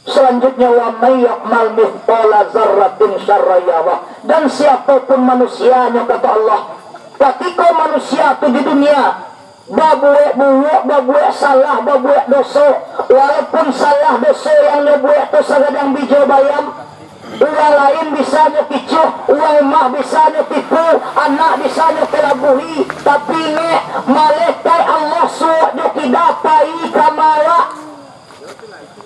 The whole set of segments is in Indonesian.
Selanjutnya wa may ya'mal mithqala dzarratin syarran yarah. Dan siapapun manusianya kata Allah, ketika manusia itu di dunia babuek buruk, babuek salah, babuek dosa, walaupun salah dosa yang dia buat itu sagadang bijo bayam, orang lain bisa nyekicuh, orang mah bisa nyetipu, anak bisa nyetelabuhi, tapi ini malaikat Allah suat nyekidapai kamala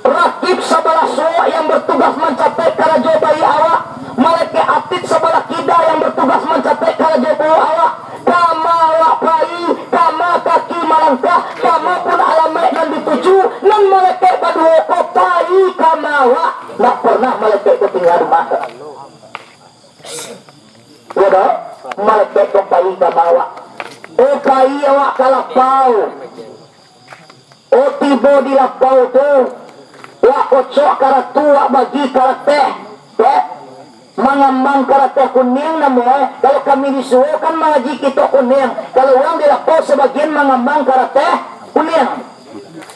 rakib sebelah suat yang bertugas mencapai karajo bayi awak, malaikat atid sebelah kida yang bertugas mencapai karajo bayi awak, kamala bayi, kama kaki malangkah, kama pun alamat dan dituju, dan malaikat berdua kopai kamala, tak pernah malaikat ketinggalan rumah. Udah, malaikat kopai kamala, kopai awak kalapau, tiba di lapau tu. Wak kocok karatu wak bagi karateh mengambang karateh kuning namun kalau kami disuruh kan mengaji kita kuning, kalau orang dilapau sebagian mengambang karateh kuning,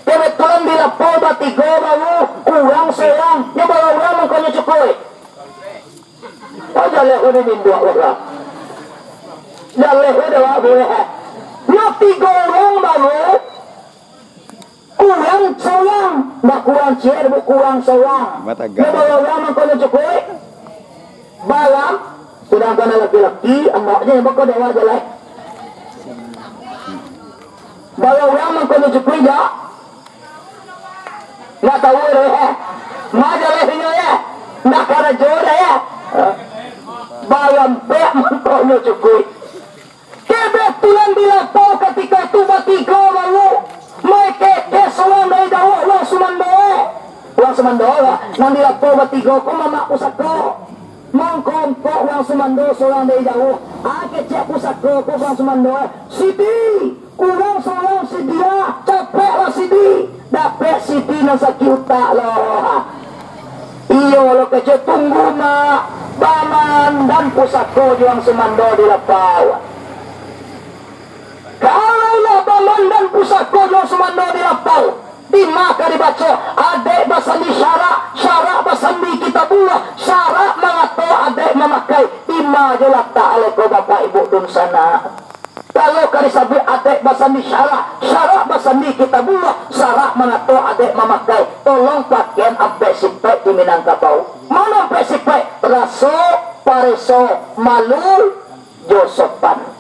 kebetulan dilapau batigo baru kurang seorang ya bawa orang mengkonya cukui aja leh udah dua orang jaleh udah wak boleh tiga orang baru kurang seorang, tak kurang cier, kurang seorang. Bawa orang mengkono cukui, balam, sedangkan laki-laki, anaknya yang bakal dewa jelek. Bawa orang mengkono cukui tak, nggak tahu ya, majalahnya ya, nak kara jodoh ya. Balam pek mengkono cukui. Kebetulan dilapau ketika itu batigo lalu. Mereka seorang dari dakwah uang sumandoa nanti lapor batigo ko mama pusako mengkompok uang sumando seorang dari dakwah kecek pusako ko uang sumandoa sidi kurang seorang sidia capek lah sidi dapet sidi nasa kiuta loh iyo lo kecek tunggu mak baman dan pusako uang sumando di lapau. Kalaulah baman dan pusako yang sumando di lapau, di maka dibaca adek basandi syarak basandi kitabullah, syarak mengato adek memakai ima jelas ta'ala ko bapak ibu dun sana. Kalau kali sabit adek basandi syarak basandi kitabullah, syarak mengato adek memakai, tolong pakaian ampe sipek di Minangkabau. Mana ampe sipek? Raso, pareso, malu, josopan.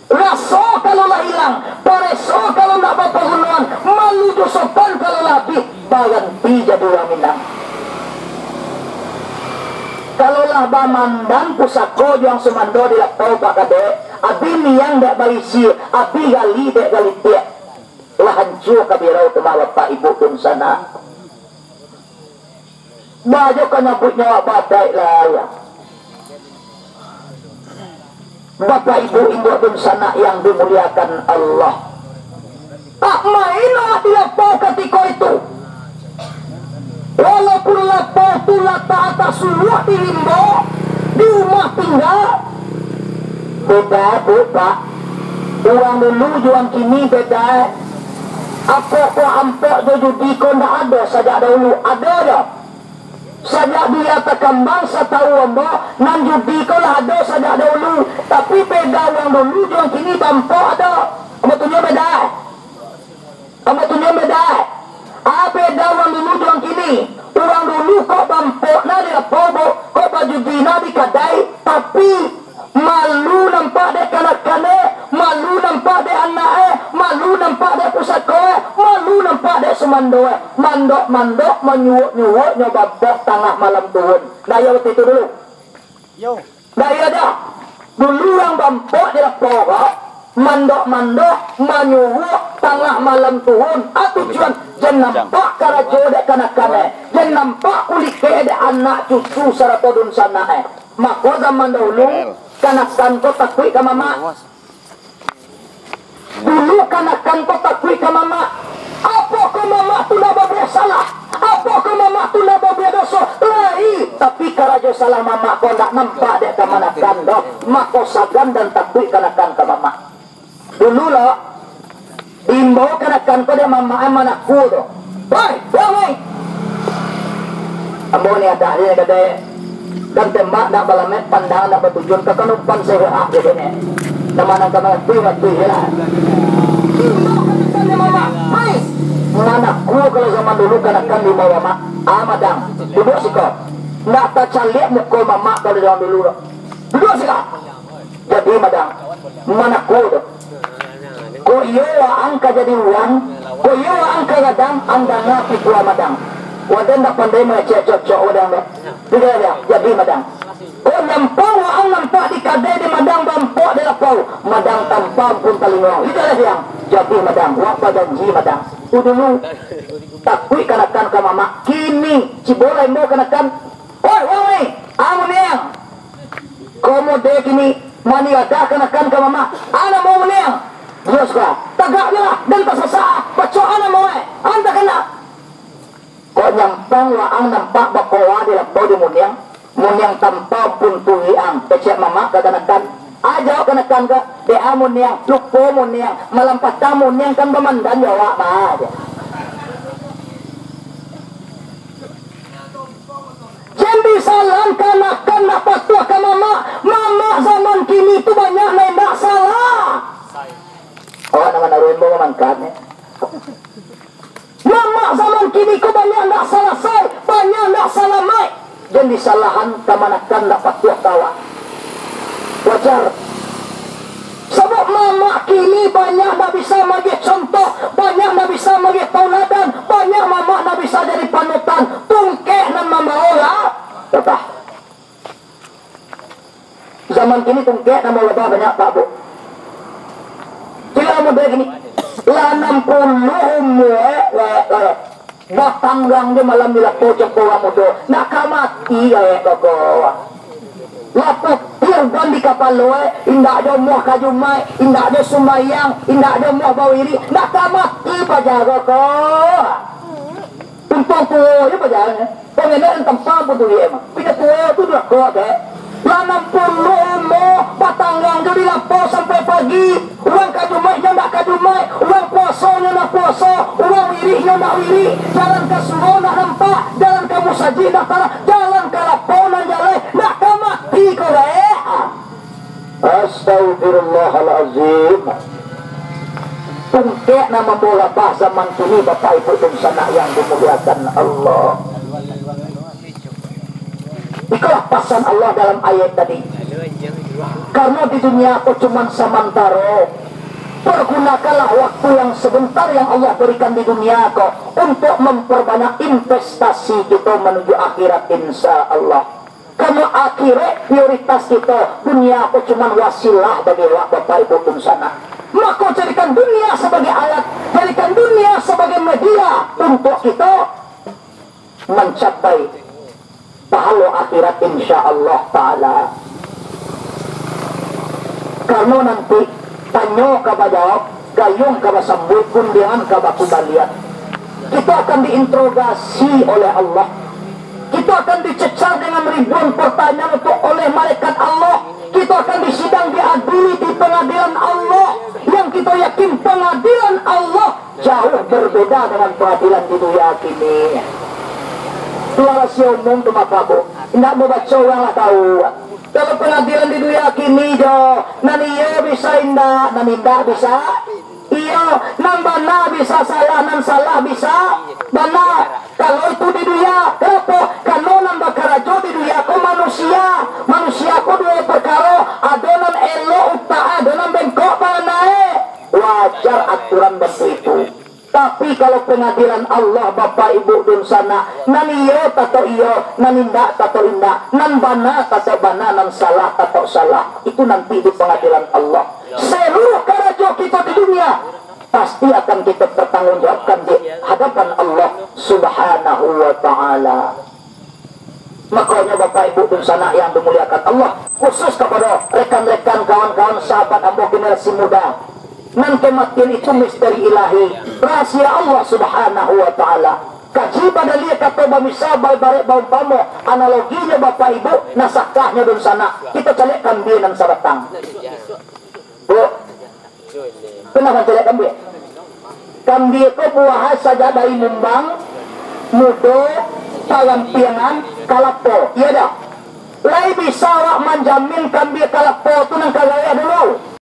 Raso kalau lah hilang, pareso kalau nak berpenghuluan, malu dosopan kalau lebih, baganti jadi orang Minang. Kalau lah baman dan pusako yang sumando di lapau pak kade, abi niang dek balisi, abi gali dek gali tiak, lah hancur kabirau temawat pak ibu pun sana. Baju kan nyambut nyawa badai lah ya. Bapak ibu induk dan sana yang dimuliakan Allah, tak mainlah di lapau ketika itu. Walaupun lapau itu lata atas suruh dihimbau di rumah tinggal, beda pak. Uang dulu juang kini beda. Apa kok ampok judi kau tidak ada sejak dahulu ada dah. Sajak dia terkembang setahu amba nan judi kau lah ada sejak dahulu, tapi beda yang dulu yang kini bampok ada. Betulnya beda. Betulnya beda. Beda yang dulu yang kini. Orang dulu kok bampok na dia pobo, kok baju dina di kadai, tapi malu nampak dek kanak-kanak, malu nampak dek anak malu nampak dek pusako, malu nampak dek semandoe, mandok menyuwuk nyoba bok tengah malam turun. Daya waktu itu dulu. Yo. Daya dah. Dulu yang bampok di lapor, mandok menyuwuk tengah malam turun. Tujuan jen nampak karajo dek kanak-kanak, jen nampak ulike dek anak cucu saratodun sana Maka zaman dahulu kanakan ko takwi ka mama. Dulu kanakan ko takwi ka mama. Apa ko mama tu na babe salah? Apa ko mama tu na babe dosa? Lai, tapi karajo salah mama ko ndak nampak dek ka manakan do. Mako sagan dan takwi kanakan ka mama. Dulu lo dimbawa kanakan ko de mama manaku do. Hei, Ambo ni ada ni gede dan tembak dak balamet pandang dak bertujuan ke kanupan sehat gede ni. Nama nang kamera tu waktu ya. Mama, hai. Anakku kalau zaman dulu kanakan di bawah mak, madang. Duduk sikap. Nak tak calik mukul mama kalau zaman dulu. Duduk sikap. Jadi madang. Manakku tu. Ko iyo angka jadi uang, ko iyo angka gadang andana pikua madang. Wadah nak pandai macam cocok wadah ni. Tidak ada. Jadi madang. Oh nampau ang nampak di kadai di madang bampok di lapau. Madang tanpa pun talingong. Itulah yang jadi madang. Wapa janji madang. Itu dulu. Takui kanakan ke mama. Kini cibolai mau kanakan. Oi woi, amun yang. Komo dek kini mani ada kanakan ke mama. Ana mau menang. Terus kah? Tagaknya dan tersesat. Baca ana mau anda kena. Kau nyampang ang nampak bakowa di lapau di munyang. Munyang tanpa pun tuhiang. Kecek mama kaganakan. Aja kanakan ke. De amun yang lupo munyang. Melampas tamu yang kan pemandan jawab aja. Jadi salam kanakan dapat tua ke mama. Mama zaman kini itu banyak yang tak salah. Oh nama naruhin mo mamangkat ni. Mama zaman kini ku banyak tak salah say. Banyak tak salah mai. Dan disalahan kamanakan dapat tua kawan. Wajar. Sebab mama kini banyak tak bisa bagi contoh. Banyak tak bisa bagi tauladan. Banyak mama tak bisa jadi panutan. Tungkeh dan mama olah. Tetap. Zaman kini tungkeh dan mau lebah banyak tak bu. Tidak mudah gini. Lanam puluh batanggang dia malam bila pojok bawa mudo. Nak mati ya koko. Lapuk hirban di kapal loe. Indak ada muah kajumai. Indak ada sumayang. Indak ada muah bawiri. Nak mati pajar koko. Untung tuo je pajar. Pengenan tempat pun tu dia. Pindah tuo tu dah kok deh. Lanam puluh batanggang dia di lapau sampai pagi. Uang kajumainya nak kajumai. Uang puasanya nak puasa. Uang wirihnya nak wirih. Jalan ke suruh nak nampak. Jalan ke musajid nak tanah. Jalan ke lapau nak jalan. Nak mati kau dah. Astagfirullahalazim. Tungkek nama bola bahasa mantuni Bapak Ibu dan sanak yang dimuliakan Allah. Itulah pasan Allah dalam ayat tadi. Karena di dunia aku cuma samantara. Pergunakanlah waktu yang sebentar yang Allah berikan di dunia kau untuk memperbanyak investasi kita menuju akhirat insya Allah. Karena akhirat prioritas kita, dunia aku cuma wasilah bagi Bapak Ibu pun sana. Maka jadikan dunia sebagai alat, jadikan dunia sebagai media untuk kita mencapai pahala akhirat insya Allah Ta'ala. Karena nanti tanyo kabajawab, gayung kabasambut, kundian kabakubalian. Kita akan diinterogasi oleh Allah. Kita akan dicecar dengan ribuan pertanyaan untuk oleh malaikat Allah. Kita akan disidang diadili di pengadilan Allah. Yang kita yakin pengadilan Allah jauh berbeda dengan pengadilan di dunia ini. Tuala si umum tu makabu. Tidak mau baca orang lah tahu. Kalau pengadilan di dunia kini jo, nani yo bisa indah, nani indah bisa. Iyo, nan bana bisa salah, nan salah bisa. Bana, kalau itu di dunia, kenapa? Kalau nan bakarajo di dunia, ko manusia. Manusia ko dua perkara, adonan elo utaha, adonan bengkok panae. Wajar aturan bentuk itu. Tapi kalau pengadilan Allah Bapak Ibu dun sana, nan iyo tato iyo, nan indah tato indah, nan bana tato bana, nan salah tato salah. Itu nanti di pengadilan Allah. Seluruh karajo kita di dunia pasti akan kita pertanggungjawabkan di hadapan Allah Subhanahu wa Ta'ala. Makanya Bapak Ibu dun sana yang dimuliakan Allah, khusus kepada rekan-rekan kawan-kawan sahabat ambo generasi muda. Nan kematian itu misteri ilahi, rahasia Allah Subhanahu wa Ta'ala. Kaji pada lihat kata bamisa barek bau pamo, analoginya Bapak Ibu nasakahnya dun sana. Kita calik kambing dan sabatang. Bu, pernah calik kambing? Kambing itu buah saja dari mumbang, mudo, barang piangan kalakpo, iya dah. Lai bisa awak menjaminkan dia kalakpo tu nang kagaya dulu.